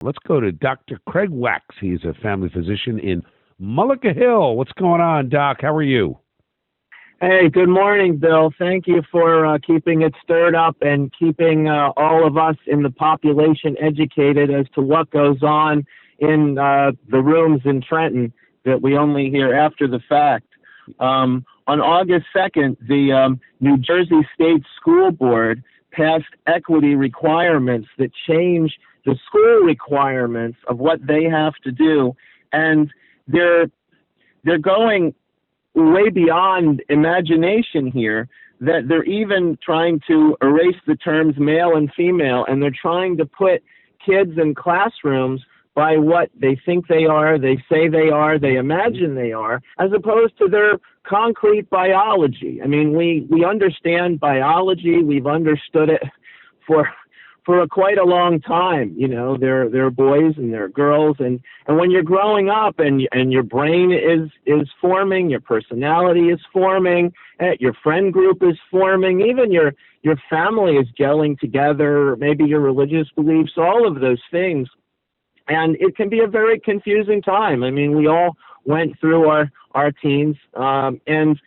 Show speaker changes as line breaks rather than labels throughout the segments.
Let's go to Dr. Craig Wax. He's a family physician in Mullica Hill. What's going on, Doc? How are you?
Hey, good morning, Bill. Thank you for keeping it stirred up and keeping all of us in the population educated as to what goes on in the rooms in Trenton that we only hear after the fact. On August 2nd, the New Jersey State School Board passed equity requirements that change the school requirements of what they have to do, and they're going way beyond imagination here, that they're even trying to erase the terms male and female, and they're trying to put kids in classrooms by what they think they are, they say they are, they imagine they are, as opposed to their concrete biology. I mean, we understand biology, we've understood it for quite a long time. You know, there are boys and there are girls, and when you're growing up and your brain is forming, your personality is forming, your friend group is forming, even your family is gelling together, maybe your religious beliefs, all of those things. And it can be a very confusing time. I mean, we all went through our teens, and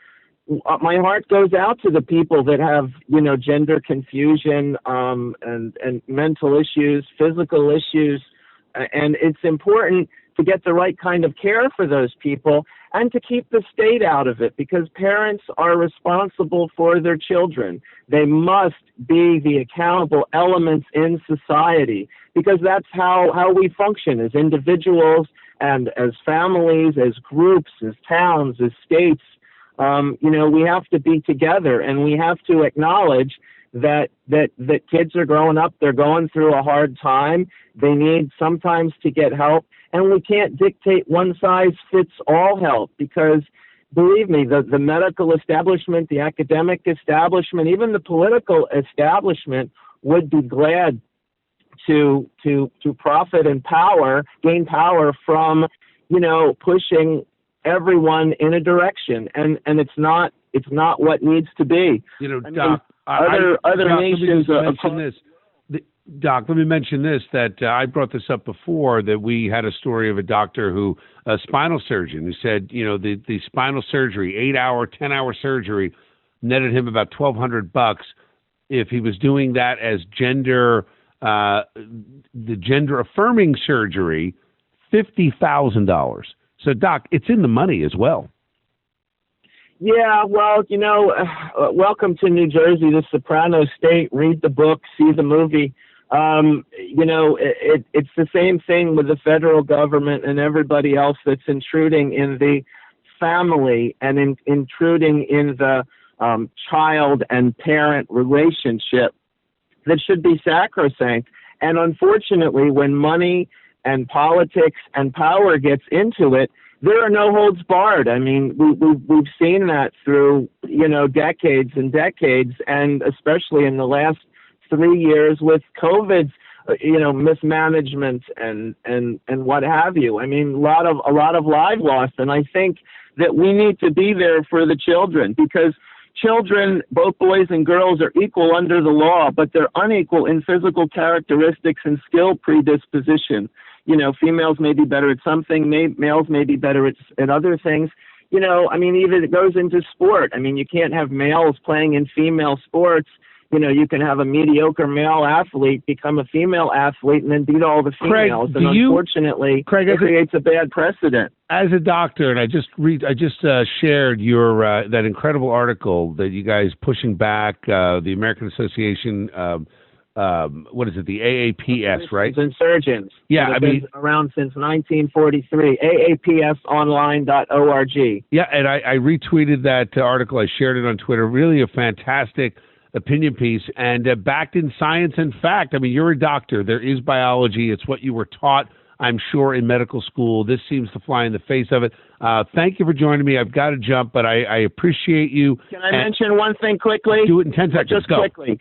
my heart goes out to the people that have, gender confusion, and mental issues, physical issues. And it's important to get the right kind of care for those people and to keep the state out of it, because parents are responsible for their children. They must be the accountable elements in society, because that's how we function as individuals and as families, as groups, as towns, as states. We have to be together, and we have to acknowledge that kids are growing up, they're going through a hard time, they need sometimes to get help, and we can't dictate one size fits all help, because believe me, the medical establishment, the academic establishment, even the political establishment would be glad to profit and gain power from, pushing everyone in a nations, and it's not what needs to be.
Doc,
other nations.
Doc, let me mention this, that I brought this up before, that we had a story of a doctor a spinal surgeon, who said, the spinal surgery, 8-hour, 10-hour surgery, netted him about $1,200 if he was doing that as the gender affirming surgery, $50,000. So, Doc, it's in the money as well.
Yeah, well, welcome to New Jersey, the Soprano State. Read the book, see the movie. It's the same thing with the federal government and everybody else that's intruding in the family and intruding in the child and parent relationship that should be sacrosanct. And unfortunately, when money and politics and power gets into it, there are no holds barred. I mean, we've seen that through, decades and decades, and especially in the last 3 years with COVID's, mismanagement and what have you. I mean, a lot of lives lost, and I think that we need to be there for the children, because children, both boys and girls, are equal under the law, but they're unequal in physical characteristics and skill predisposition. Females may be better at something, males may be better at other things. Even it goes into sport. I mean, you can't have males playing in female sports. You can have a mediocre male athlete become a female athlete and then beat all the females.
Craig,
unfortunately, it creates a bad precedent.
As a doctor, and I just shared your that incredible article that you guys pushing back the American Association. What is it? The AAPS, right?
Insurgents.
Yeah,
been around since 1943. AAPSonline.org.
Yeah, and I retweeted that article. I shared it on Twitter. Really a fantastic opinion piece, and backed in science and fact. I mean, you're a doctor. There is biology. It's what you were taught, I'm sure, in medical school. This seems to fly in the face of it. Thank you for joining me. I've got to jump, but I appreciate you.
Can I mention one thing quickly?
Do it in 10 seconds.
Just quickly.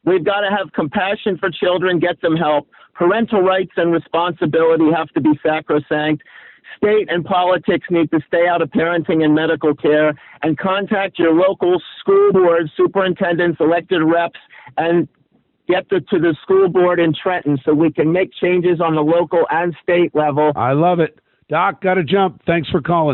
We've got to have compassion for children, get them help. Parental rights and responsibility have to be sacrosanct. State and politics need to stay out of parenting and medical care, and contact your local school boards, superintendents, elected reps, and to the school board in Trenton so we can make changes on the local and state level.
I love it. Doc, got to jump. Thanks for calling.